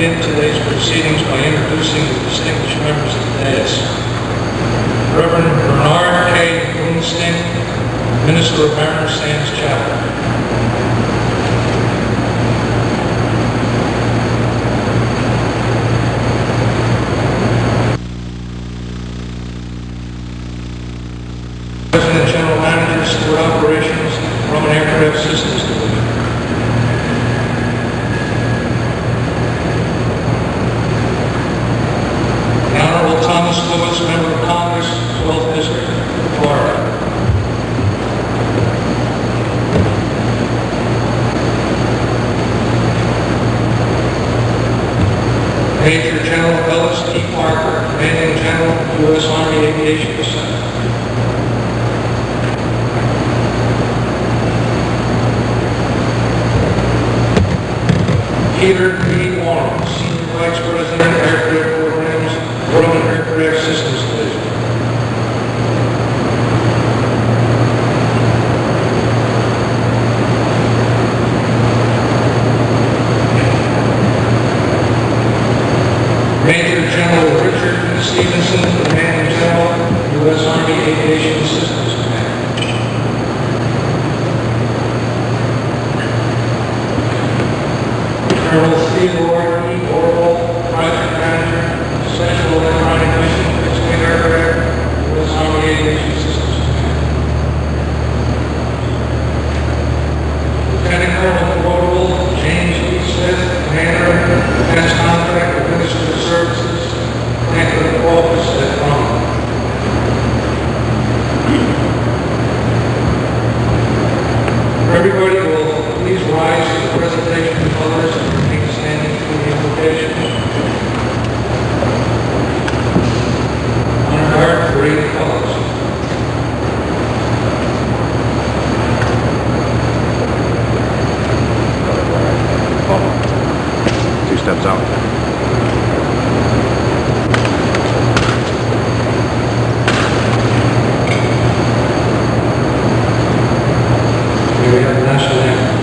begin today's proceedings by introducing the distinguished members of the dais. Reverend Bernard K. Boonstein, Minister of Mariner Sands Chapel. President and General Manager, Stuart Operations, Grumman Aircraft Systems Division. The Honorable Thomas Lewis, Member of Congress, 12th District, Florida. Major General Ellis T. Parker, Commanding General, U.S. Army Aviation Center. Peter B. Warren, Senior Vice President, Aircraft Programs, Grumman Aircraft Systems Division. Major General Richard Stevenson, Commanding General, U.S. Army Aviation Systems Command. Colonel Theodore E. Orwell, Private Manager, Special Electronic Mission, Fixed-Wing Aircraft, U.S. Army Aviation Systems Command. Lieutenant Colonel Orwell, James E. Smith, Commander, Defense Contract Administrative Services, Franklin Office at Grumman. Everybody will please rise for the presentation of colors and remain standing for the invocation. Honor guard, parade of colors. 2 steps out. We have the national anthem.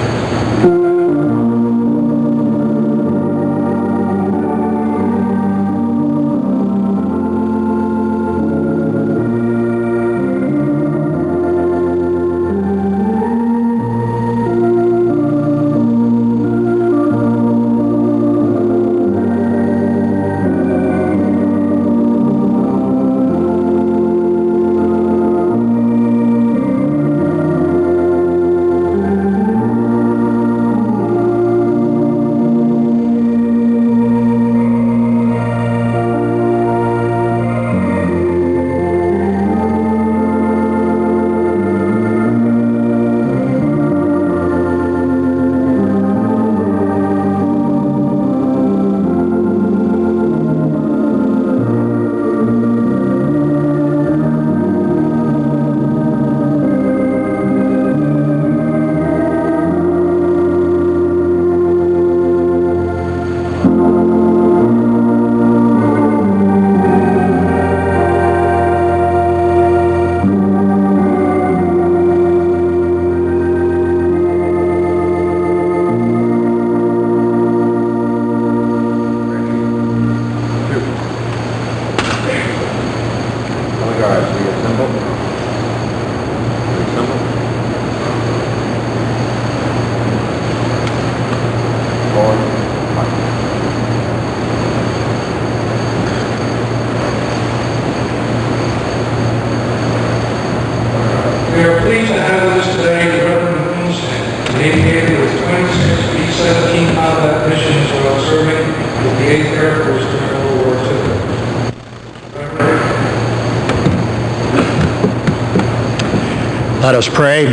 Let us pray.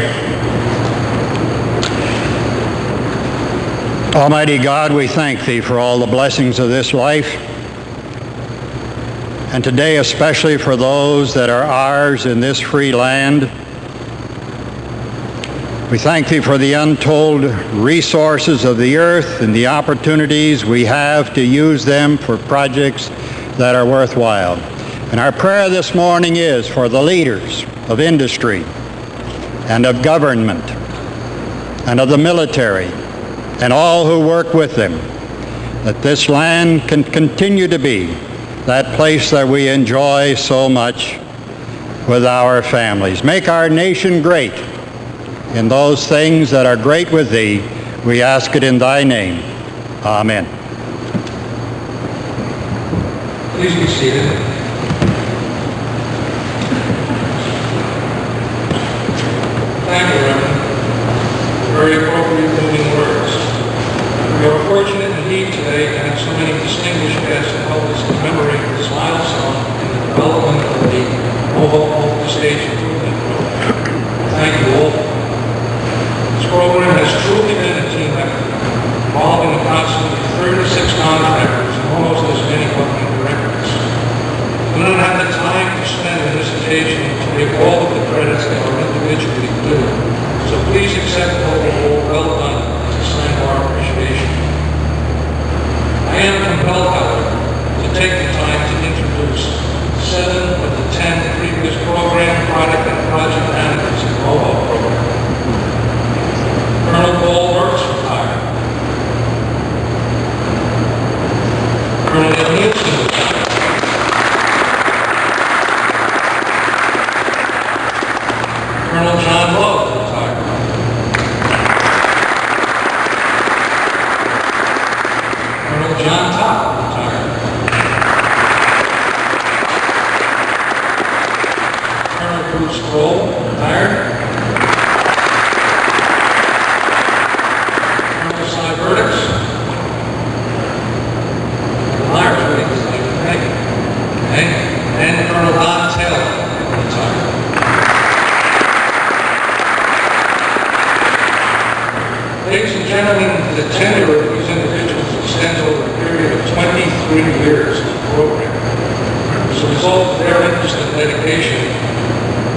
Almighty God, we thank Thee for all the blessings of this life, and today especially for those that are ours in this free land. We thank Thee for the untold resources of the earth and the opportunities we have to use them for projects that are worthwhile. And our prayer this morning is for the leaders of industry and of government and of the military and all who work with them, that this land can continue to be that place that we enjoy so much with our families. Make our nation great in those things that are great with thee. We ask it in thy name. Amen. Please be seated. Thank you, Reverend. Very appropriate moving words. We are fortunate indeed today to have so many distinguished guests to help us commemorate this milestone in the development of the Mohawk Multi-Stage Improvement Program. Thank you all. This program has truly been a team effort, involving approximately 36 contractors and almost as many government directors. We don't have the time to spend on this occasion to give all of the credits that are individually due. So please accept what we all well done as a sign of our appreciation. I am compelled, however, to take the time to introduce 7 of the 10 previous program, product, and project managers in the Mohawk program. Colonel Paul Works, retired. Colonel Ed Nielsen, retired. Colonel John Love, retired. Colonel John Top, retired. Colonel Bruce Kroll, retired. Colonel Cy Burdick. Myers, thank you. And Colonel Don Taylor, retired. Ladies and gentlemen, the tenure of these individuals extends over a period of 23 years in the program. As a result of their interest and dedication,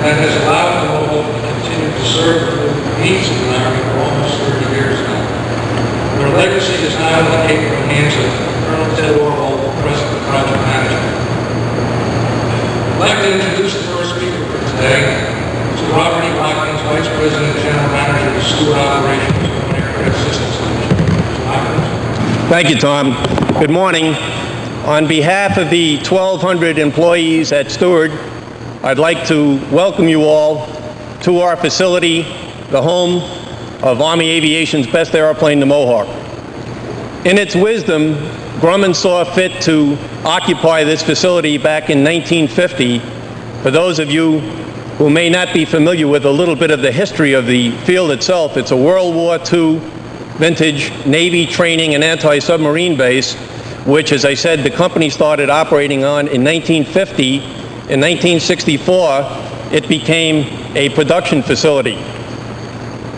that has allowed the Mohawk to continue to serve the needs of the Army for almost 30 years now. Their legacy is now in the capable hands of Colonel Ted Orwell, President of Project Management. I'd like to introduce the first speaker for today, to Robert E. Watkins, Vice President and General Manager of Stuart Operations. Thank you, Tom. Good morning. On behalf of the 1,200 employees at Stuart, I'd like to welcome you all to our facility, the home of Army Aviation's best airplane, the Mohawk. In its wisdom, Grumman saw fit to occupy this facility back in 1950. For those of you who may not be familiar with a little bit of the history of the field itself, it's a World War II vintage Navy training and anti-submarine base, which, as I said, the company started operating on in 1950. In 1964, it became a production facility.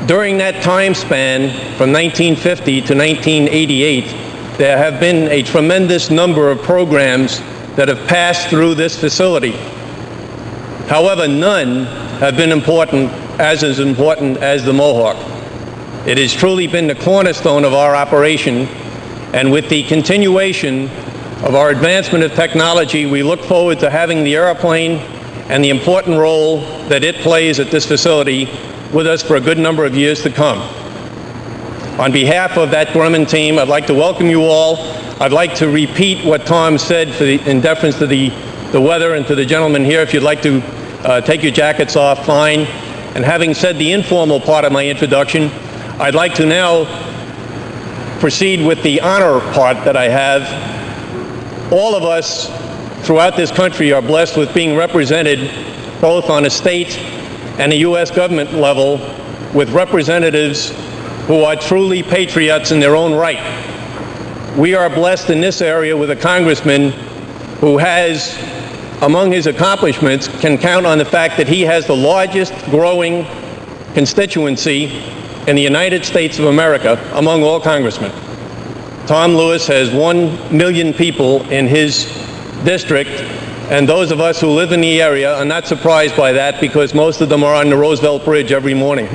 During that time span, from 1950 to 1988, there have been a tremendous number of programs that have passed through this facility. However, none have been important as the Mohawk. It has truly been the cornerstone of our operation, and with the continuation of our advancement of technology, we look forward to having the airplane and the important role that it plays at this facility with us for a good number of years to come. On behalf of that Grumman team, I'd like to welcome you all. I'd like to repeat what Tom said in deference to the weather, and to the gentleman here, if you'd like to take your jackets off, fine. And having said the informal part of my introduction, I'd like to now proceed with the honor part that I have. All of us throughout this country are blessed with being represented both on a state and a U.S. government level with representatives who are truly patriots in their own right. We are blessed in this area with a congressman who has, among his accomplishments, can count on the fact that he has the largest growing constituency in the United States of America among all congressmen. Tom Lewis has 1 million people in his district, and those of us who live in the area are not surprised by that because most of them are on the Roosevelt Bridge every morning.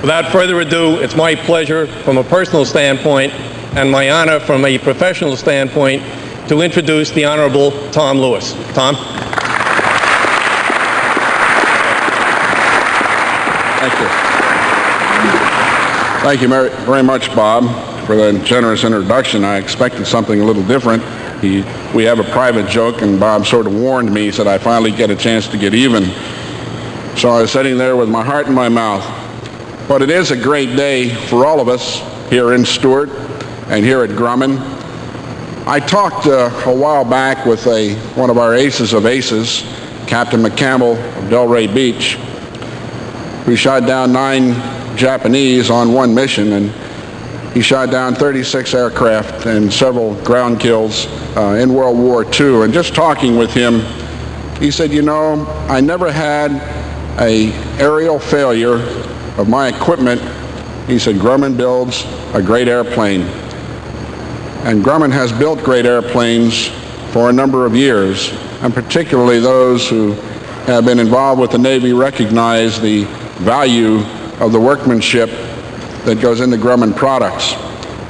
Without further ado, it's my pleasure from a personal standpoint and my honor from a professional standpoint to introduce the Honorable Tom Lewis. Tom? Thank you. Thank you very much, Bob. for that generous introduction. I expected something a little different. We have a private joke, and Bob sort of warned me, he said I finally get a chance to get even. So I was sitting there with my heart in my mouth. But it is a great day for all of us here in Stuart and here at Grumman. I talked a while back with one of our aces of aces, Captain McCampbell of Delray Beach, who shot down 9 Japanese on one mission, and he shot down 36 aircraft and several ground kills in World War II. And just talking with him, he said, you know, I never had an aerial failure of my equipment. He said, Grumman builds a great airplane. And Grumman has built great airplanes for a number of years, and particularly those who have been involved with the Navy recognize the value of the workmanship that goes into Grumman products.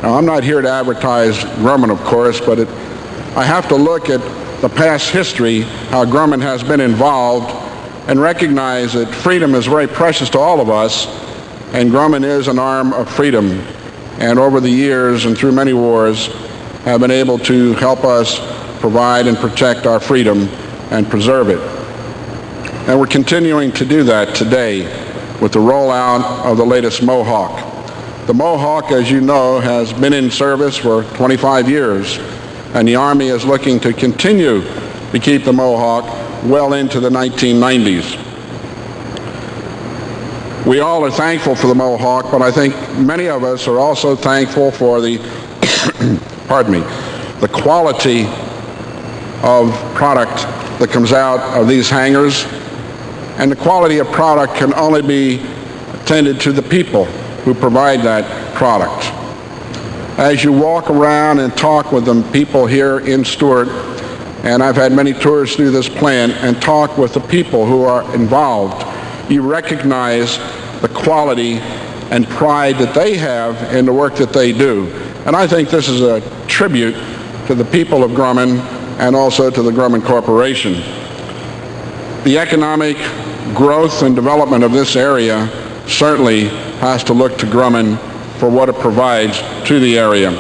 Now, I'm not here to advertise Grumman, of course, but I have to look at the past history, how Grumman has been involved, and recognize that freedom is very precious to all of us, and Grumman is an arm of freedom. And over the years and through many wars, have been able to help us provide and protect our freedom and preserve it. And we're continuing to do that today with the rollout of the latest Mohawk. The Mohawk, as you know, has been in service for 25 years, and the Army is looking to continue to keep the Mohawk well into the 1990s. We all are thankful for the Mohawk, but I think many of us are also thankful for the the quality of product that comes out of these hangars. And the quality of product can only be attended to the people who provide that product. As you walk around and talk with the people here in Stuart, and I've had many tours through this plant, and talk with the people who are involved, you recognize the quality and pride that they have in the work that they do. And I think this is a tribute to the people of Grumman and also to the Grumman Corporation. The economic growth and development of this area certainly has to look to Grumman for what it provides to the area.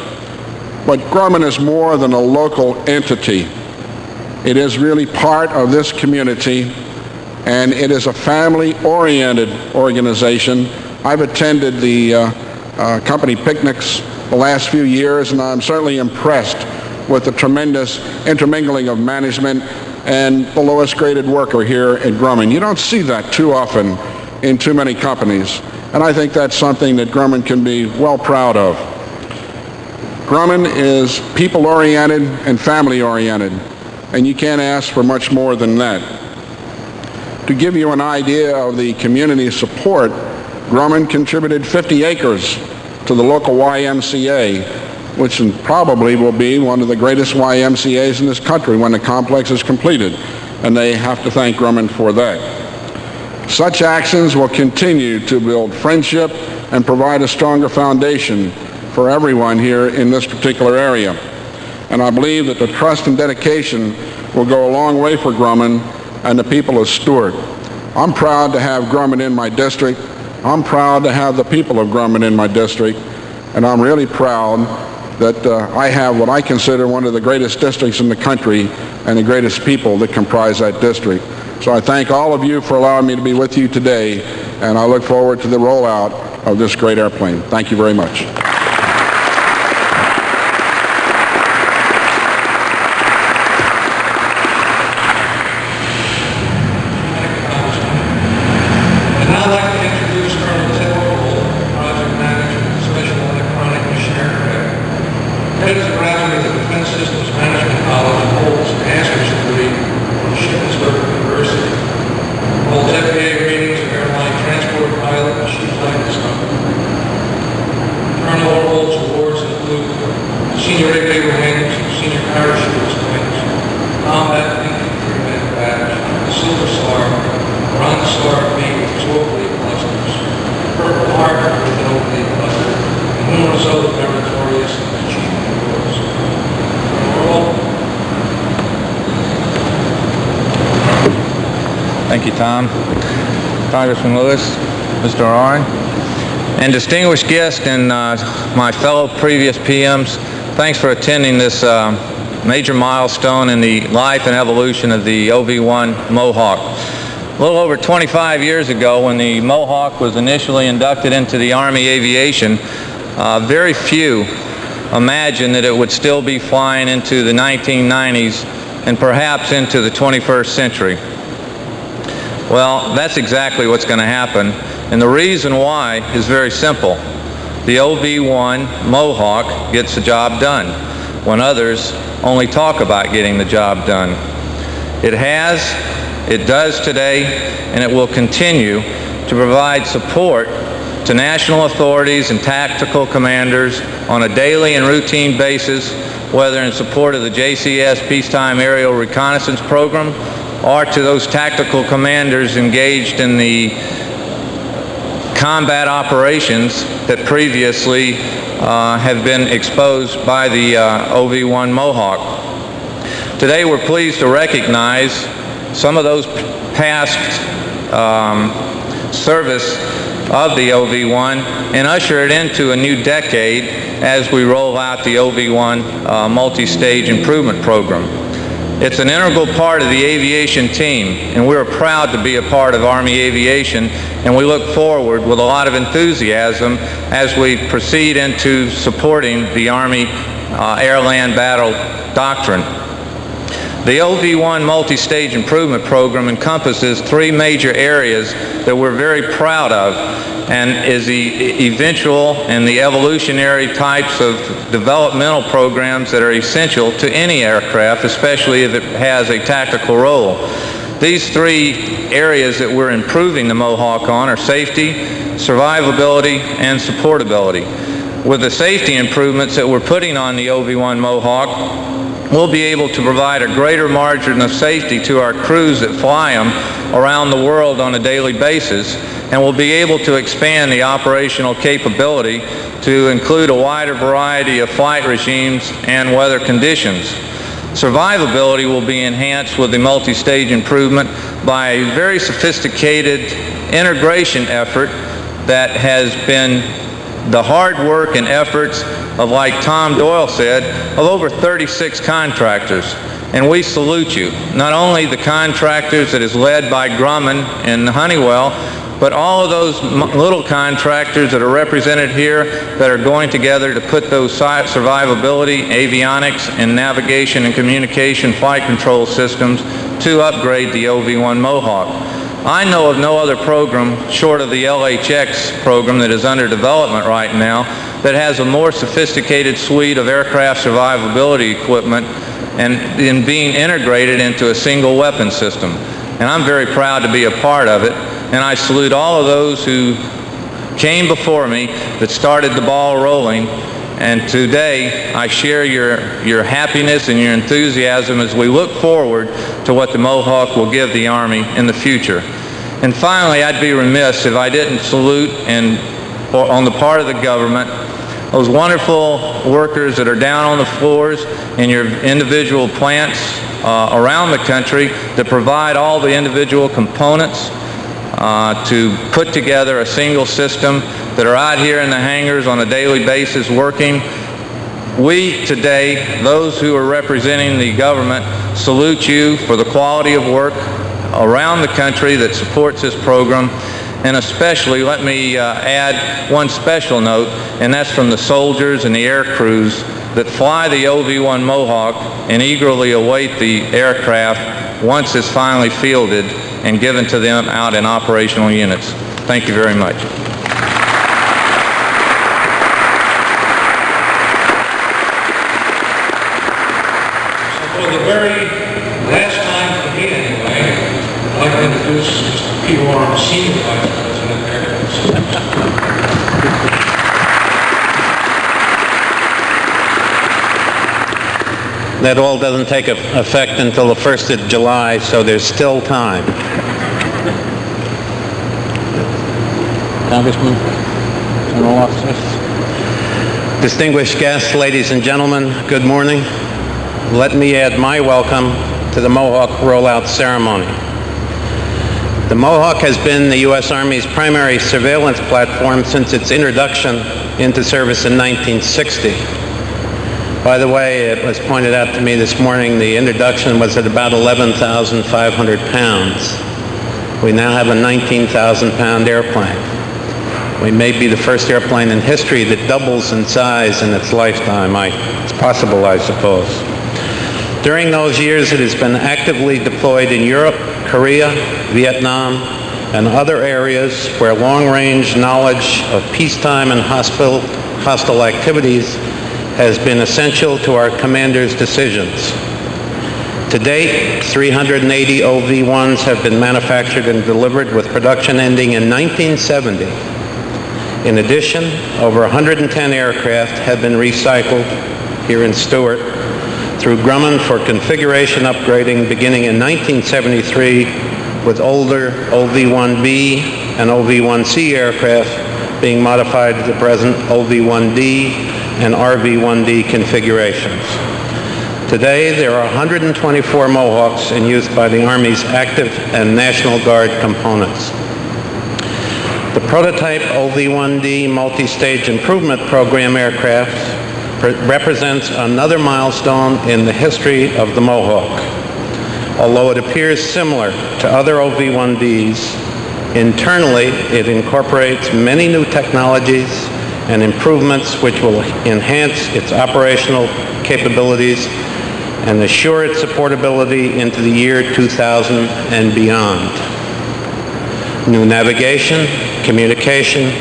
But Grumman is more than a local entity. It is really part of this community, and it is a family-oriented organization. I've attended the company picnics the last few years, and I'm certainly impressed with the tremendous intermingling of management and the lowest graded worker here at Grumman. You don't see that too often in too many companies, and I think that's something that Grumman can be well proud of. Grumman is people-oriented and family-oriented, and you can't ask for much more than that. To give you an idea of the community support, Grumman contributed 50 acres to the local YMCA, which probably will be one of the greatest YMCAs in this country when the complex is completed, and they have to thank Grumman for that. Such actions will continue to build friendship and provide a stronger foundation for everyone here in this particular area. And I believe that the trust and dedication will go a long way for Grumman and the people of Stuart. I'm proud to have Grumman in my district. I'm proud to have the people of Grumman in my district, and I'm really proud that I have what I consider one of the greatest districts in the country and the greatest people that comprise that district. So I thank all of you for allowing me to be with you today, and I look forward to the rollout of this great airplane. Thank you very much. Thank you, Tom. Congressman Lewis, Mr. Oren. And distinguished guests and my fellow previous PMs, thanks for attending this major milestone in the life and evolution of the OV-1 Mohawk. A little over 25 years ago, when the Mohawk was initially inducted into the Army aviation, very few imagined that it would still be flying into the 1990s and perhaps into the 21st century. Well, that's exactly what's going to happen, and the reason why is very simple. The OV-1 Mohawk gets the job done when others only talk about getting the job done. It has, it does today, and it will continue to provide support to national authorities and tactical commanders on a daily and routine basis, whether in support of the JCS Peacetime Aerial Reconnaissance Program or to those tactical commanders engaged in the combat operations that previously have been exposed by the OV-1 Mohawk. Today we're pleased to recognize some of those past service of the OV-1 and usher it into a new decade as we roll out the OV-1 multi-stage improvement program. It's an integral part of the aviation team, and we're proud to be a part of Army aviation, and we look forward with a lot of enthusiasm as we proceed into supporting the Army Air-Land Battle Doctrine. The OV-1 multi-stage improvement program encompasses three major areas that we're very proud of, and is the eventual and the evolutionary types of developmental programs that are essential to any aircraft, especially if it has a tactical role. These three areas that we're improving the Mohawk on are safety, survivability, and supportability. With the safety improvements that we're putting on the OV-1 Mohawk, we'll be able to provide a greater margin of safety to our crews that fly them around the world on a daily basis, and we'll be able to expand the operational capability to include a wider variety of flight regimes and weather conditions. Survivability will be enhanced with the multi-stage improvement by a very sophisticated integration effort that has been the hard work and efforts of, like Tom Doyle said, of over 36 contractors. And we salute you. Not only the contractors that is led by Grumman and Honeywell, but all of those little contractors that are represented here that are going together to put those survivability, avionics, and navigation and communication flight control systems to upgrade the OV-1 Mohawk. I know of no other program, short of the LHX program that is under development right now, that has a more sophisticated suite of aircraft survivability equipment and in being integrated into a single weapon system. And I'm very proud to be a part of it. And I salute all of those who came before me that started the ball rolling. And today, I share your happiness and your enthusiasm as we look forward to what the Mohawk will give the Army in the future. And finally, I'd be remiss if I didn't salute, and on the part of the government, those wonderful workers that are down on the floors in your individual plants around the country that provide all the individual components to put together a single system, that are out here in the hangars on a daily basis working. We today, those who are representing the government, salute you for the quality of work around the country that supports this program. And especially, let me add one special note, and that's from the soldiers and the air crews that fly the OV-1 Mohawk and eagerly await the aircraft once it's finally fielded and given to them out in operational units. Thank you very much. For the very last time for me anyway, I'd like to introduce Mr. P. Warren, Senior Vice President of Air That all doesn't take effect until the 1st of July, so there's still time. Congressman, General Officers. Distinguished guests, ladies and gentlemen, good morning. Let me add my welcome to the Mohawk Rollout ceremony. The Mohawk has been the U.S. Army's primary surveillance platform since its introduction into service in 1960. By the way, it was pointed out to me this morning the introduction was at about 11,500 pounds. We now have a 19,000-pound airplane. We may be the first airplane in history that doubles in size in its lifetime. It's possible, I suppose. During those years, it has been actively deployed in Europe, Korea, Vietnam, and other areas where long-range knowledge of peacetime and hostile activities has been essential to our commanders' decisions. To date, 380 OV-1s have been manufactured and delivered, with production ending in 1970. In addition, over 110 aircraft have been recycled here in Stuart through Grumman for configuration upgrading beginning in 1973, with older OV-1B and OV-1C aircraft being modified to the present OV-1D and RV-1D configurations. Today, there are 124 Mohawks in use by the Army's active and National Guard components. The prototype OV-1D multi-stage improvement program aircraft represents another milestone in the history of the Mohawk. Although it appears similar to other OV-1Ds, internally it incorporates many new technologies and improvements which will enhance its operational capabilities and assure its supportability into the year 2000 and beyond. New navigation, communication,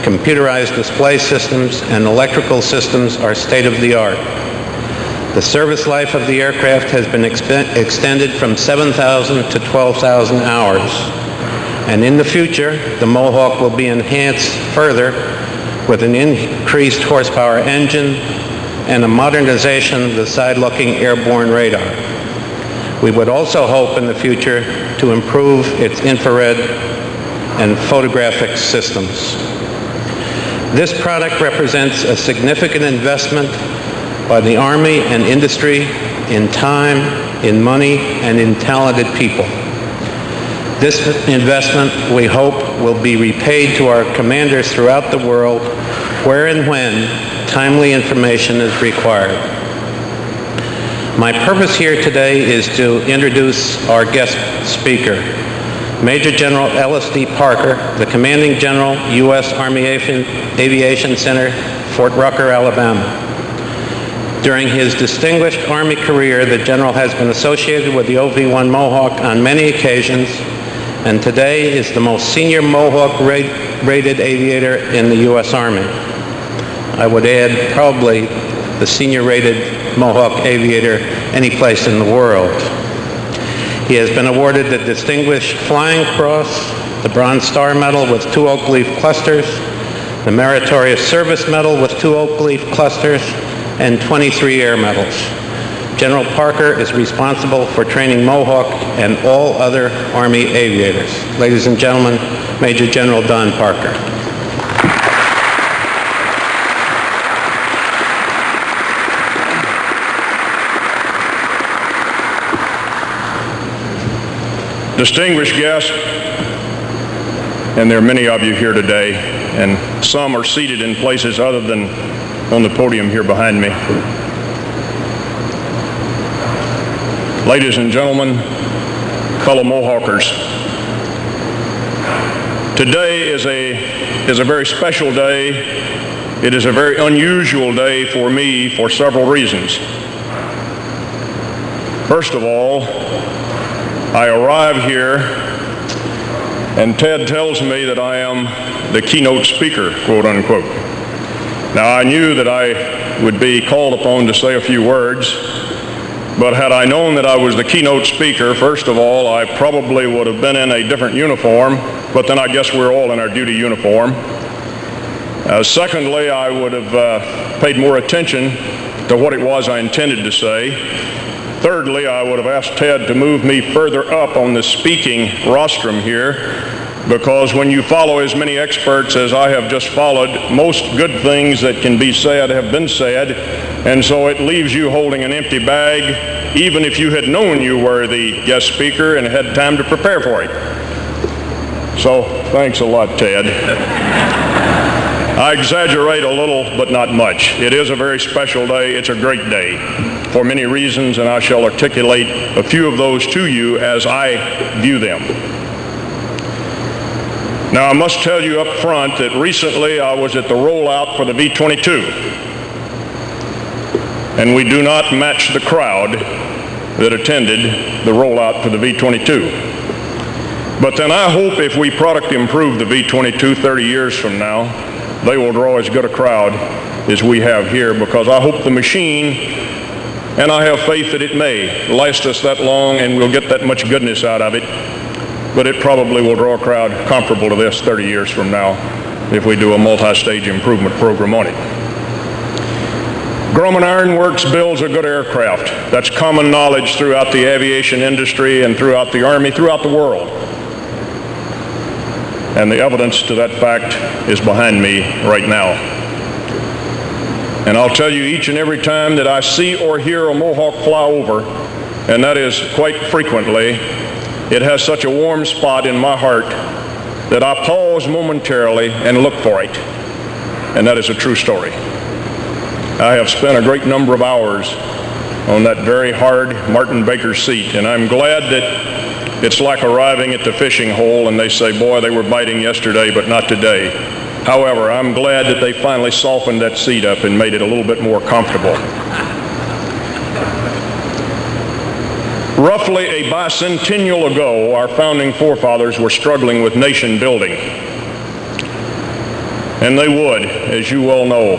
computerized display systems, and electrical systems are state-of-the-art. The service life of the aircraft has been extended from 7,000 to 12,000 hours. And in the future, the Mohawk will be enhanced further with an increased horsepower engine and a modernization of the side-looking airborne radar. We would also hope in the future to improve its infrared and photographic systems. This product represents a significant investment by the Army and industry in time, in money, and in talented people. This investment, we hope, will be repaid to our commanders throughout the world, where and when timely information is required. My purpose here today is to introduce our guest speaker, Major General Ellis D. Parker, the Commanding General, U.S. Army Aviation Center, Fort Rucker, Alabama. During his distinguished Army career, the General has been associated with the OV-1 Mohawk on many occasions, and today is the most senior Mohawk-rated aviator in the U.S. Army. I would add probably the senior-rated Mohawk aviator any place in the world. He has been awarded the Distinguished Flying Cross, the Bronze Star Medal with 2 oak leaf clusters, the Meritorious Service Medal with 2 oak leaf clusters, and 23 air medals. General Parker is responsible for training Mohawk and all other Army aviators. Ladies and gentlemen, Major General Don Parker. Distinguished guests, and there are many of you here today, and some are seated in places other than on the podium here behind me. Ladies and gentlemen, fellow Mohawkers, today is a very special day. It is a very unusual day for me for several reasons. First of all, I arrive here and Ted tells me that I am the keynote speaker, quote unquote. Now, I knew that I would be called upon to say a few words, but had I known that I was the keynote speaker, first of all, I probably would have been in a different uniform, but then I guess we're all in our duty uniform. Secondly, I would have paid more attention to what it was I intended to say. Thirdly, I would have asked Ted to move me further up on the speaking rostrum here, because when you follow as many experts as I have just followed, most good things that can be said have been said, and so it leaves you holding an empty bag, even if you had known you were the guest speaker and had time to prepare for it. So thanks a lot, Ted. I exaggerate a little, but not much. It is a very special day. It's a great day for many reasons, and I shall articulate a few of those to you as I view them. Now, I must tell you up front that recently I was at the rollout for the V-22, and we do not match the crowd that attended the rollout for the V-22. But then I hope if we product improve the V-22 30 years from now, they will draw as good a crowd as we have here, because I hope the machine, and I have faith that it may, last us that long and we'll get that much goodness out of it, but it probably will draw a crowd comparable to this 30 years from now if we do a multi-stage improvement program on it. Grumman Iron Works builds a good aircraft. That's common knowledge throughout the aviation industry and throughout the Army, throughout the world. And the evidence to that fact is behind me right now. And I'll tell you, each and every time that I see or hear a Mohawk fly over, and that is quite frequently, it has such a warm spot in my heart that I pause momentarily and look for it. And that is a true story. I have spent a great number of hours on that very hard Martin Baker seat, and I'm glad that it's like arriving at the fishing hole and they say, boy, they were biting yesterday, but not today. However, I'm glad that they finally softened that seat up and made it a little bit more comfortable. Roughly a bicentennial ago, our founding forefathers were struggling with nation building. And they would, as you well know,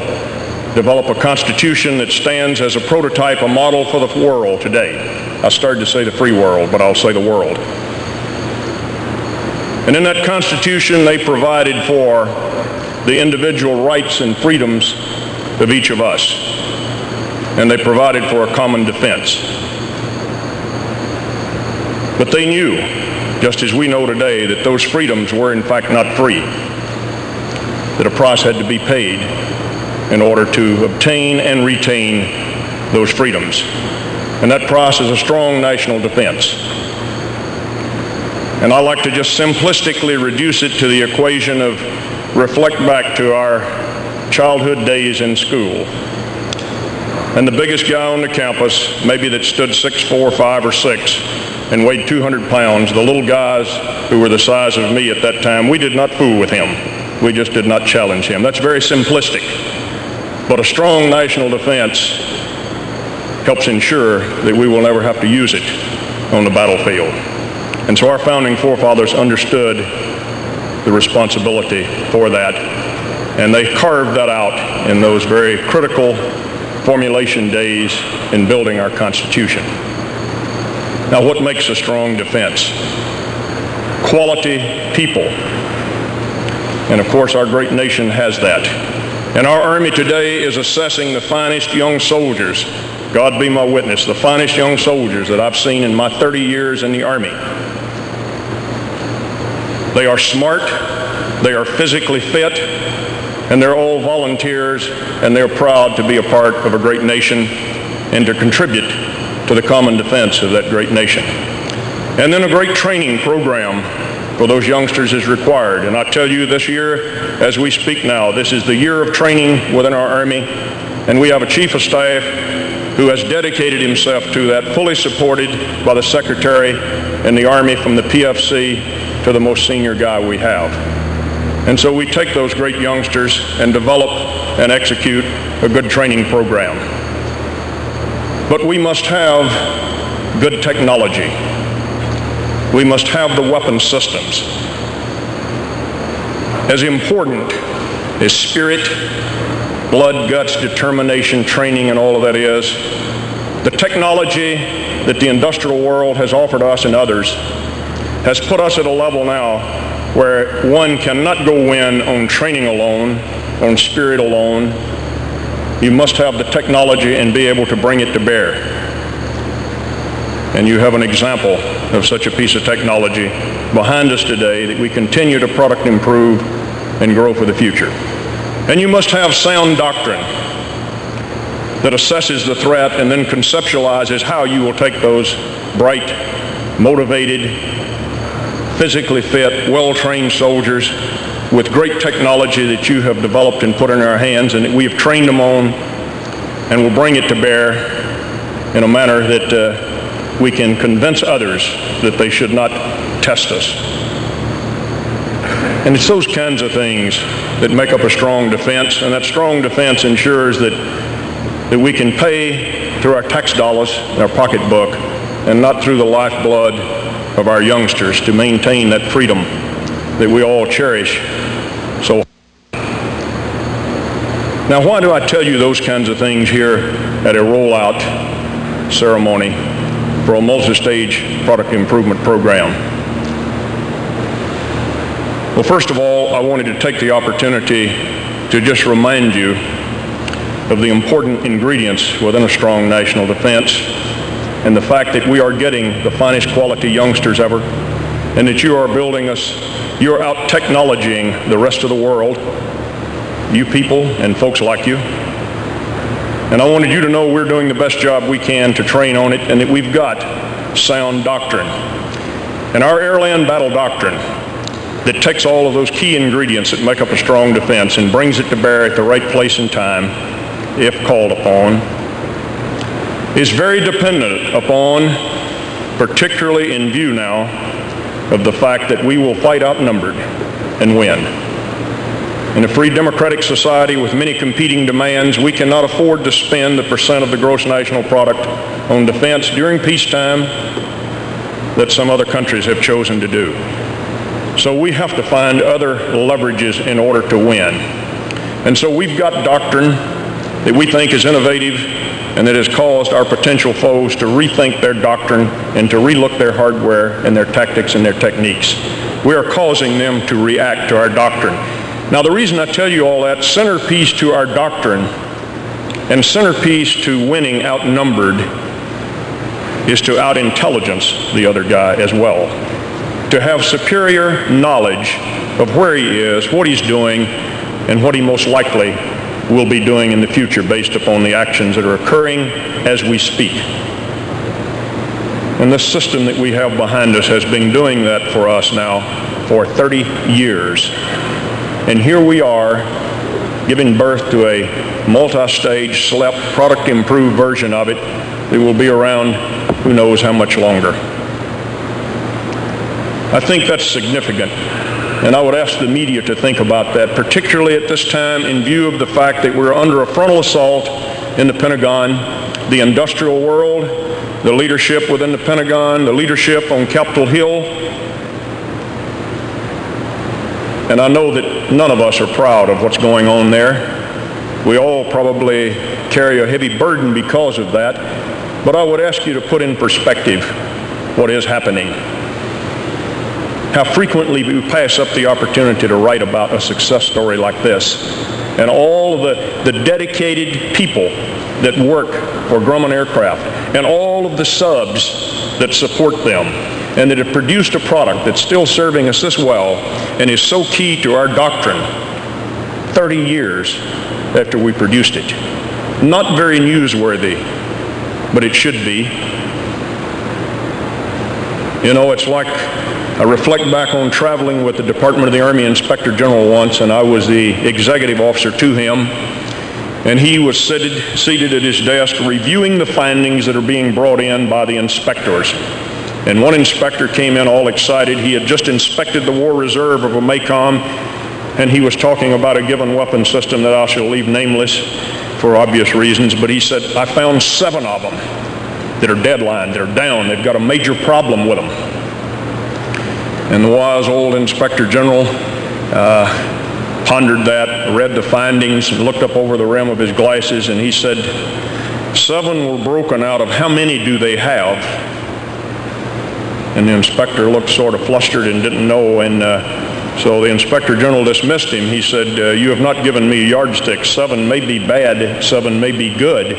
develop a constitution that stands as a prototype, a model for the world today. I started to say the free world, but I'll say the world. And in that Constitution, they provided for the individual rights and freedoms of each of us. And they provided for a common defense. But they knew, just as we know today, that those freedoms were in fact not free, that a price had to be paid in order to obtain and retain those freedoms. And that price is a strong national defense. And I like to just simplistically reduce it to the equation of reflect back to our childhood days in school. And the biggest guy on the campus, maybe that stood 6'4", 5, or 6, and weighed 200 pounds, the little guys who were the size of me at that time, we did not fool with him. We just did not challenge him. That's very simplistic. But a strong national defense helps ensure that we will never have to use it on the battlefield. And so our founding forefathers understood the responsibility for that, and they carved that out in those very critical formulation days in building our Constitution. Now, what makes a strong defense? Quality people. And of course, our great nation has that. And our Army today is assessing the finest young soldiers, God be my witness, the finest young soldiers that I've seen in my 30 years in the Army. They are smart, they are physically fit, and they're all volunteers, and they're proud to be a part of a great nation and to contribute to the common defense of that great nation. And then a great training program for those youngsters is required. And I tell you, this year, as we speak now, this is the year of training within our Army, and we have a Chief of Staff who has dedicated himself to that, fully supported by the Secretary and the Army from the PFC to the most senior guy we have. And so we take those great youngsters and develop and execute a good training program. But we must have good technology. We must have the weapon systems. As important as spirit, blood, guts, determination, training, and all of that is, the technology that the industrial world has offered us and others has put us at a level now where one cannot go win on training alone, on spirit alone. You must have the technology and be able to bring it to bear. And you have an example of such a piece of technology behind us today that we continue to product improve and grow for the future. And you must have sound doctrine that assesses the threat and then conceptualizes how you will take those bright, motivated, physically fit, well-trained soldiers with great technology that you have developed and put in our hands and that we have trained them on, and will bring it to bear in a manner that we can convince others that they should not test us. And it's those kinds of things that make up a strong defense, and that strong defense ensures that we can pay through our tax dollars in our pocketbook and not through the lifeblood of our youngsters to maintain that freedom that we all cherish. So now, why do I tell you those kinds of things here at a rollout ceremony for a multi-stage product improvement program? Well, first of all, I wanted to take the opportunity to just remind you of the important ingredients within a strong national defense, and the fact that we are getting the finest quality youngsters ever, and that you are building us, you're out technologying the rest of the world, you people and folks like you. And I wanted you to know we're doing the best job we can to train on it, and that we've got sound doctrine. And our airland battle doctrine that takes all of those key ingredients that make up a strong defense and brings it to bear at the right place and time, if called upon, is very dependent upon, particularly in view now, of the fact that we will fight outnumbered and win. In a free democratic society with many competing demands, we cannot afford to spend the percent of the gross national product on defense during peacetime that some other countries have chosen to do. So we have to find other leverages in order to win. And so we've got doctrine that we think is innovative and that has caused our potential foes to rethink their doctrine and to relook their hardware and their tactics and their techniques. We are causing them to react to our doctrine. Now, the reason I tell you all that, centerpiece to our doctrine and centerpiece to winning outnumbered is to out-intelligence the other guy as well, to have superior knowledge of where he is, what he's doing, and what he most likely will be doing in the future based upon the actions that are occurring as we speak. And this system that we have behind us has been doing that for us now for 30 years. And here we are giving birth to a multi-stage, SLEP, product improved version of it that will be around who knows how much longer. I think that's significant, and I would ask the media to think about that, particularly at this time in view of the fact that we're under a frontal assault in the Pentagon, the industrial world, the leadership within the Pentagon, the leadership on Capitol Hill. And I know that none of us are proud of what's going on there. We all probably carry a heavy burden because of that. But I would ask you to put in perspective what is happening. How frequently we pass up the opportunity to write about a success story like this. And all of the dedicated people that work for Grumman Aircraft, and all of the subs that support them, and that have produced a product that's still serving us this well and is so key to our doctrine 30 years after we produced it. Not very newsworthy, but it should be. You know, it's like I reflect back on traveling with the Department of the Army Inspector General once, and I was the executive officer to him, and he was seated at his desk reviewing the findings that are being brought in by the inspectors. And one inspector came in all excited. He had just inspected the War Reserve of a MACOM, and he was talking about a given weapon system that I shall leave nameless for obvious reasons, but he said, I found 7 of them that are deadline, that are down, they've got a major problem with them. And the wise old Inspector General pondered that, read the findings, and looked up over the rim of his glasses, and he said, 7 were broken out of how many do they have? And the inspector looked sort of flustered and didn't know, and so the Inspector General dismissed him. He said, you have not given me a yardstick. 7 may be bad, 7 may be good.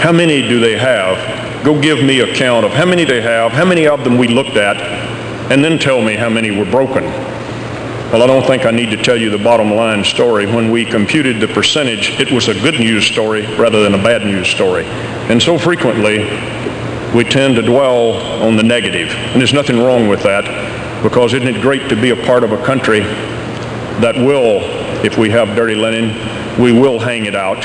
How many do they have? Go give me a count of how many they have, how many of them we looked at, and then tell me how many were broken. Well, I don't think I need to tell you the bottom line story. When we computed the percentage, it was a good news story rather than a bad news story. And so frequently, we tend to dwell on the negative, and there's nothing wrong with that. because isn't it great to be a part of a country that will, if we have dirty linen, we will hang it out,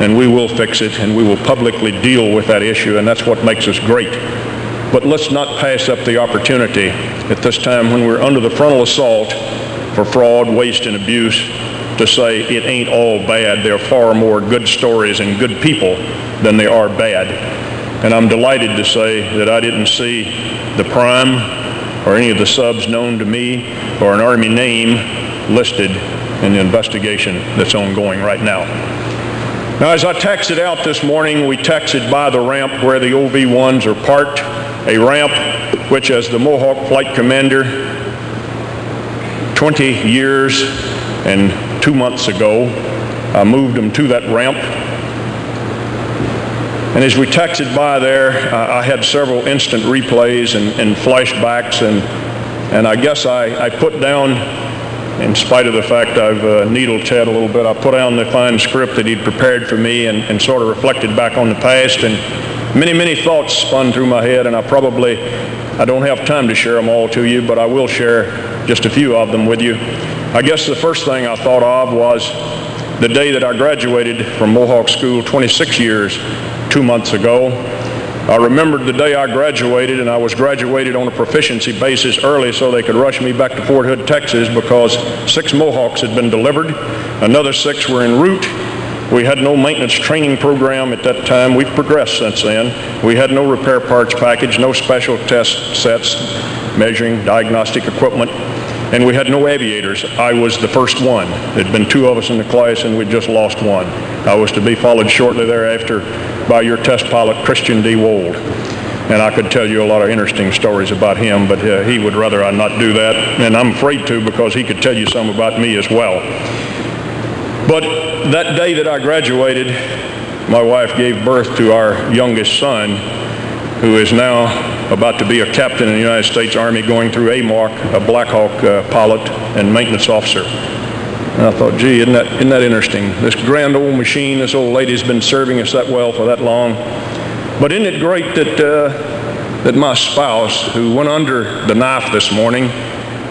and we will fix it, and we will publicly deal with that issue, and that's what makes us great. But let's not pass up the opportunity at this time when we're under the frontal assault for fraud, waste, and abuse to say it ain't all bad. There are far more good stories and good people than there are bad. And I'm delighted to say that I didn't see the prime or any of the subs known to me or an Army name listed in the investigation that's ongoing right now. Now, as I taxied out this morning, we taxied by the ramp where the OV-1s are parked, a ramp which, as the Mohawk flight commander 20 years and 2 months ago, I moved them to that ramp. And as we taxied by there, I had several instant replays and flashbacks, and I guess I put down, in spite of the fact I've needled Ted a little bit, I put down the fine script that he'd prepared for me and sort of reflected back on the past, and many thoughts spun through my head, and I don't have time to share them all to you, but I will share just a few of them with you. I guess the first thing I thought of was the day that I graduated from Mohawk School 26 years, 2 months ago. I remembered the day I graduated, and I was graduated on a proficiency basis early so they could rush me back to Fort Hood, Texas, because 6 Mohawks had been delivered. Another 6 were en route. We had no maintenance training program at that time. We've progressed since then. We had no repair parts package, no special test sets, measuring, diagnostic equipment, and we had no aviators. I was the first one. There'd been 2 of us in the class, and we'd just lost one. I was to be followed shortly thereafter by your test pilot, Christian D. Wold. And I could tell you a lot of interesting stories about him, but he would rather I not do that, and I'm afraid to, because he could tell you some about me as well. But that day that I graduated, my wife gave birth to our youngest son, who is now about to be a captain in the United States Army, going through AMARC, a Black Hawk pilot and maintenance officer. And I thought, gee, isn't that interesting? This grand old machine, this old lady's been serving us that well for that long. But isn't it great that my spouse, who went under the knife this morning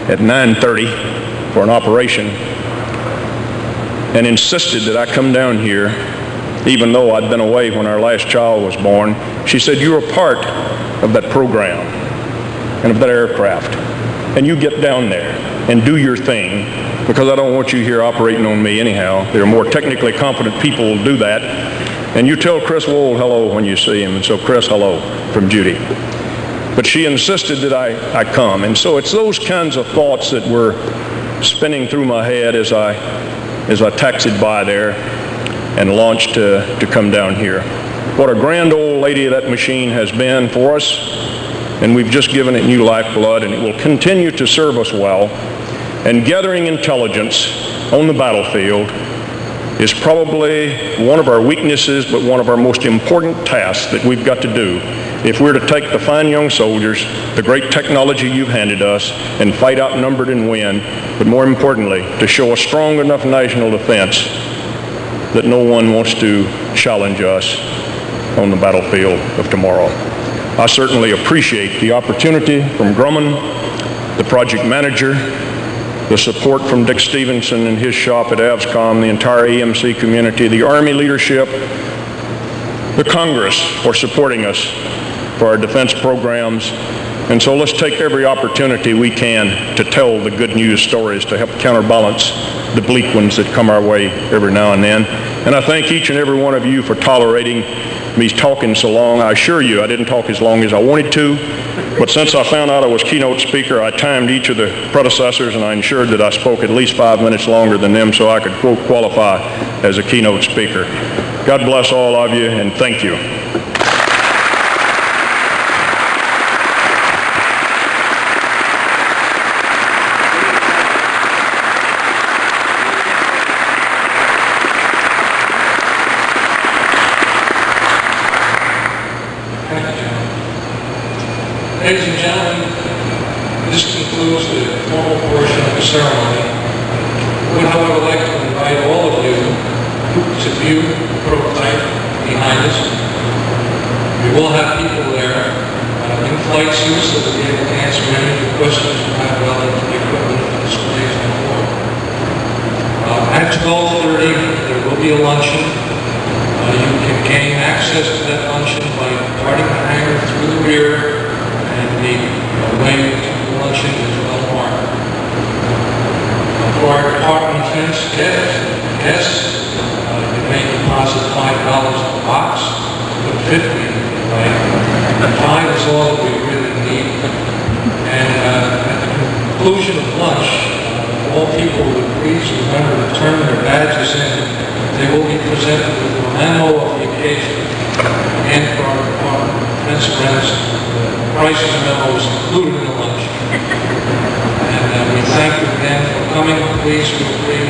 at 9:30 for an operation, and insisted that I come down here, even though I'd been away when our last child was born, she said, you're a part of that program and of that aircraft, and you get down there and do your thing, because I don't want you here operating on me anyhow. There are more technically competent people who will do that. And you tell Chris Wold hello when you see him, and so Chris, hello from Judy. But she insisted that I come, and so it's those kinds of thoughts that were spinning through my head as I taxied by there and launched to come down here. What a grand old lady that machine has been for us, and we've just given it new lifeblood, and it will continue to serve us well. And gathering intelligence on the battlefield is probably one of our weaknesses, but one of our most important tasks that we've got to do if we're to take the fine young soldiers, the great technology you've handed us, and fight outnumbered and win, but more importantly, to show a strong enough national defense that no one wants to challenge us on the battlefield of tomorrow. I certainly appreciate the opportunity from Grumman, the project manager, the support from Dick Stevenson and his shop at AVSCOM, the entire EMC community, the Army leadership, the Congress for supporting us for our defense programs. And so let's take every opportunity we can to tell the good news stories to help counterbalance the bleak ones that come our way every now and then. And I thank each and every one of you for tolerating me talking so long. I assure you I didn't talk as long as I wanted to, but since I found out I was keynote speaker, I timed each of the predecessors, and I ensured that I spoke at least 5 minutes longer than them so I could, quote, qualify as a keynote speaker. God bless all of you, and thank you. Ladies and gentlemen, this concludes the formal portion of the ceremony. I would, however, like to invite all of you to view the prototype behind us. We will have people there in in-flight suits that will be able to answer any of the questions you have relative to the equipment and displays on board. At 12:30, there will be a luncheon. You can gain access to that luncheon by departing the hangar through the rear, and the way to the luncheon is well marked. For our department fence guests, you may deposit $5 in the box, put 50 in the right. 5 is all that we really need. And at the conclusion of lunch, all people would please remember to turn their badges in. They will be presented with a memo of the occasion. And for our department fence friends, the prices memo is included in the lunch. And we thank you again for coming. Please feel free